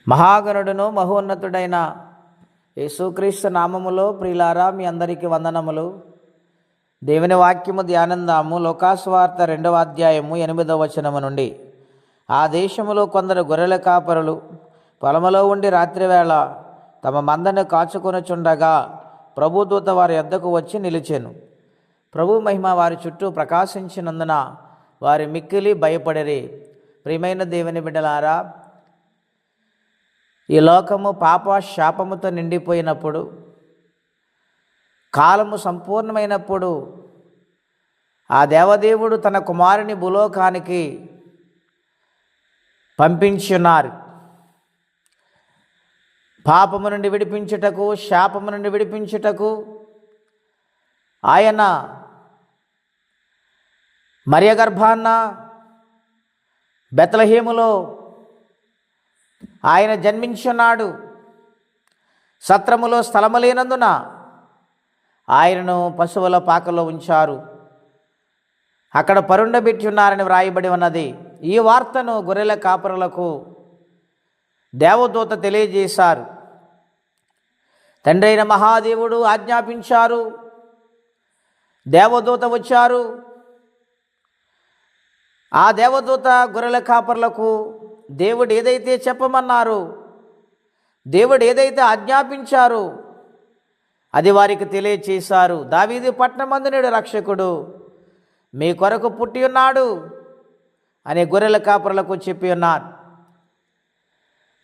మహాగణుడును మహోన్నతుడైన యేసుక్రీస్తు నామములో ప్రియులారా మీ అందరికీ వందనములు. దేవుని వాక్యము ధ్యానందాము. లోకాసువార్త 2వ అధ్యాయము 8వ వచనము నుండి. ఆ దేశములో కొందరు గొర్రెల కాపరులు పొలములో ఉండి రాత్రివేళ తమ మందను కాచుకొనుచుండగా ప్రభుదూత వారి యొద్దకు వచ్చి నిలిచెను. ప్రభు మహిమ వారి చుట్టూ ప్రకాశించినందున వారి మిక్కిలి భయపడిరి. ప్రియమైన దేవుని బిడ్డలారా, ఈ లోకము పాప శాపముతో నిండిపోయినప్పుడు, కాలము సంపూర్ణమైనప్పుడు ఆ దేవదేవుడు తన కుమారుని భూలోకానికి పంపించున్నారు. పాపము నుండి విడిపించుటకు, శాపము నుండి విడిపించుటకు ఆయన మరియ గర్భాన్న బెత్లెహేములో ఆయన జన్మించున్నాడు. సత్రములో స్థలము లేనందున ఆయనను పశువుల పాకలో ఉంచారు, అక్కడ పరుండబెట్టి ఉన్నారని వ్రాయబడి ఉన్నది. ఈ వార్తను గొర్రెల కాపరులకు దేవదూత తెలియజేశారు. తండ్రి అయిన మహాదేవుడు ఆజ్ఞాపించారు, దేవదూత వచ్చారు. ఆ దేవదూత గొర్రెల కాపరులకు దేవుడు ఏదైతే చెప్పమన్నారో, దేవుడు ఏదైతే ఆజ్ఞాపించారో అది వారికి తెలియచేశారు. దావీదు పట్టణమందు నేడు రక్షకుడు మీ కొరకు పుట్టి ఉన్నాడు అని గొర్రెల కాపరులకు చెప్పి ఉన్నారు.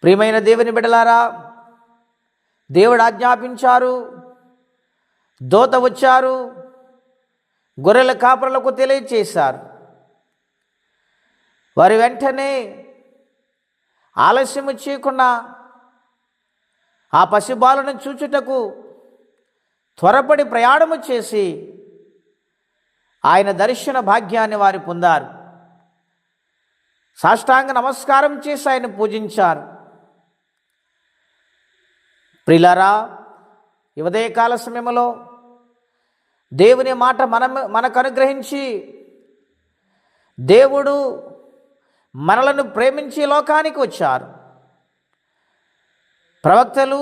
ప్రియమైన దేవుని బిడ్డలారా, దేవుడు ఆజ్ఞాపించారు, దూత వచ్చారు, గొర్రెల కాపరులకు తెలియచేశారు. వారి వెంటనే ఆలస్యము చేయకుండా ఆ పసిబాలను చూచుటకు త్వరపడి ప్రయాణము చేసి ఆయన దర్శన భాగ్యాన్ని వారు పొందారు. సాష్టాంగ నమస్కారం చేసి ఆయన పూజించారు. ప్రియులారా, ఈ ఉదయకాల సమయంలో దేవుని మాట మనకు అనుగ్రహించి, దేవుడు మనలను ప్రేమించి లోకానికి వచ్చారు. ప్రవక్తలు,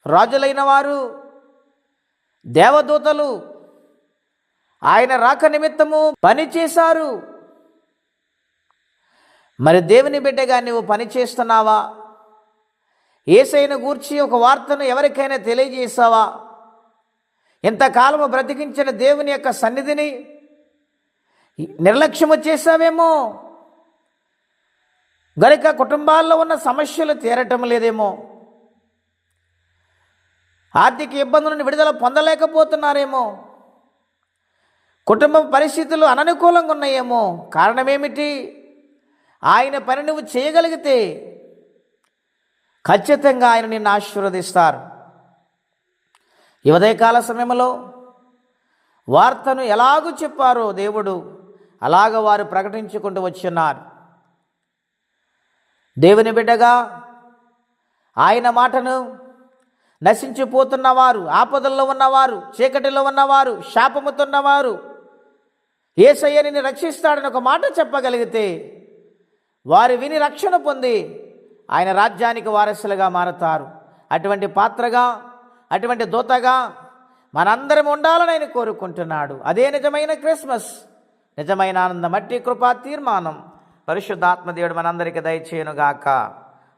రాజులైన వారు, దేవదూతలు ఆయన రాక నిమిత్తము పనిచేశారు. మరి దేవుని బిడ్డగా నీవు పని చేస్తున్నావా? యేసయ్యను గూర్చి ఒక వార్తను ఎవరికైనా తెలియజేసావా? ఇంతకాలము బ్రతికించిన దేవుని యొక్క సన్నిధిని నిర్లక్ష్యము చేశావేమో, గనుక కుటుంబాల్లో ఉన్న సమస్యలు తీరటం లేదేమో, ఆర్థిక ఇబ్బందుల నుండి విడుదల పొందలేకపోతున్నారేమో, కుటుంబ పరిస్థితులు అననుకూలంగా ఉన్నాయేమో. కారణమేమిటి? ఆయన పని నువ్వు చేయగలిగితే ఖచ్చితంగా ఆయన నిన్ను ఆశీర్వదిస్తారు. ఈ ఉదయకాల సమయంలో వార్తను ఎలాగూ చెప్పారో దేవుడు అలాగ వారు ప్రకటించుకుంటూ వచ్చున్నారు. దేవుని బిడ్డగా ఆయన మాటను నశించిపోతున్నవారు, ఆపదల్లో ఉన్నవారు, చీకటిలో ఉన్నవారు, శాపముతో ఉన్నవారు యేసయ్య నిన్ను రక్షిస్తాడని ఒక మాట చెప్పగలిగితే వారు విని రక్షణ పొంది ఆయన రాజ్యానికి వారసులుగా మారతారు. అటువంటి పాత్రగా, అటువంటి దూతగా మనందరం ఉండాలని ఆయన కోరుకుంటున్నాడు. అదే నిజమైన క్రిస్మస్, నిజమైన ఆనందం. అట్టి కృపా తీర్మానం పరిశుద్ధాత్మ దేవుడు మనందరికీ దయచేయునుగాక.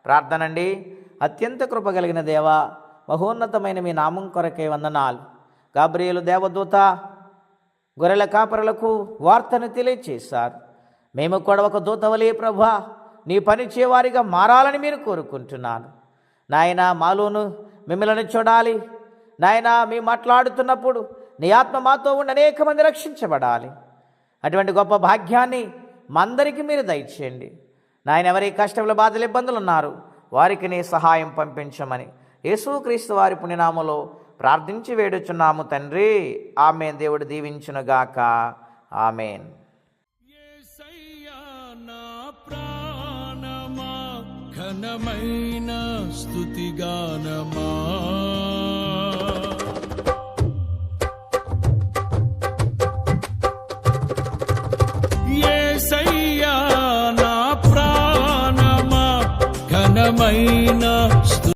ప్రార్థనండి. అత్యంత కృప కలిగిన దేవా, మహోన్నతమైన మీ నామం కొరకే వందనాలు. గాబ్రియేలు దేవదూత గొర్రెల కాపరులకు వార్తను తెలియచేశారు. మేము కూడా ఒక దూతవలే ప్రభువా నీ పని చేయవారిగా మారాలని మీరు కోరుకుంటున్నాను. నాయన, మాలోను మిమ్మల్ని చూడాలి. నాయన, మేము మాట్లాడుతున్నప్పుడు నీ ఆత్మ మాతో ఉండి అనేక మంది రక్షించబడాలి. అటువంటి గొప్ప భాగ్యాన్ని మా అందరికీ మీరు దయచేయండి. నాయన, ఎవరి కష్టముల, బాధలు, ఇబ్బందులు ఉన్నారు వారికి నీ సహాయం పంపించమని యేసుక్రీస్తు వారి పుణ్యనామములో ప్రార్థించి వేడుచున్నాము తండ్రి. ఆమేన్. దేవుడు దీవించునుగాక. ఆమేన్. ఘనమైన స్తుతిగానమా, యేసయ్యా నా ప్రాణమా, ఘనమైన